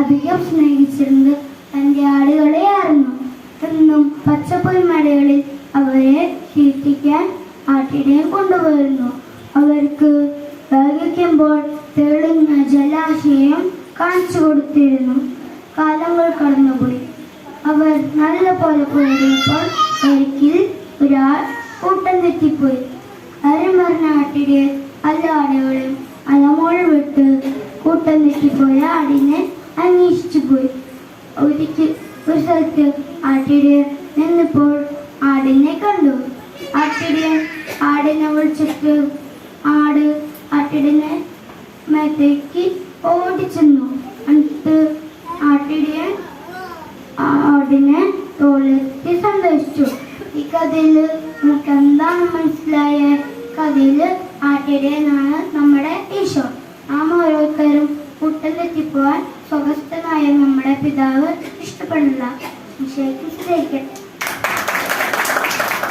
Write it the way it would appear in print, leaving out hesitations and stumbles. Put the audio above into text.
അധികം സ്നേഹിച്ചിരുന്നത് തൻ്റെ ആടുകളെയായിരുന്നു. എന്നും പച്ചപ്പുൽമലകളിൽ അവരെ തീറ്റിക്കാൻ ആട്ടിടയൻ കൊണ്ടുപോയിരുന്നു. അവർക്ക് ദാഹിക്കുമ്പോൾ തെളിഞ്ഞ ജലാശയം കാണിച്ചു കൊടുത്തിരുന്നു. കാലങ്ങൾ കടന്നുപോയി. അവർ നല്ല പോലെ പോയപ്പോൾ ഒരിക്കൽ ഒരാൾ കൂട്ടം തെറ്റിപ്പോയി. ആരും പറഞ്ഞ ആട്ടിടയൻ എല്ലാ ആടുകളെയും അലമോൾ വിട്ട് കൂട്ടം തെറ്റിപ്പോയ ആടിനെ അന്വേഷിച്ചു പോയി. ഒരിക്കൽ ഒരു സ്ഥലത്ത് ആട്ടിടയൻ നിന്നപ്പോൾ ആടിനെ കണ്ടു. ആട്ടിടയൻ ആടിനെ വിളിച്ചിട്ട് ആട് ആട്ടിടനെ മേത്തേക്ക് ഓടിച്ചെന്നു. എന്നിട്ട് ആട്ടിടയൻ ആടിനെ തോളെത്തി സന്തോഷിച്ചു. ഈ കഥയിൽ നമുക്ക് എന്താണ് മനസ്സിലായ? കഥയിൽ ആട്ടിടയനാണ് നമ്മുടെ ഈശോ. നാം ഓരോരുത്തരും കൂട്ടം തെറ്റിപ്പോവാൻ സ്വസ്ഥനായ നമ്മുടെ പിതാവ് ഇഷ്ടപ്പെടില്ല. ഈശോയ്ക്ക് സ്നേഹിക്കട്ടെ.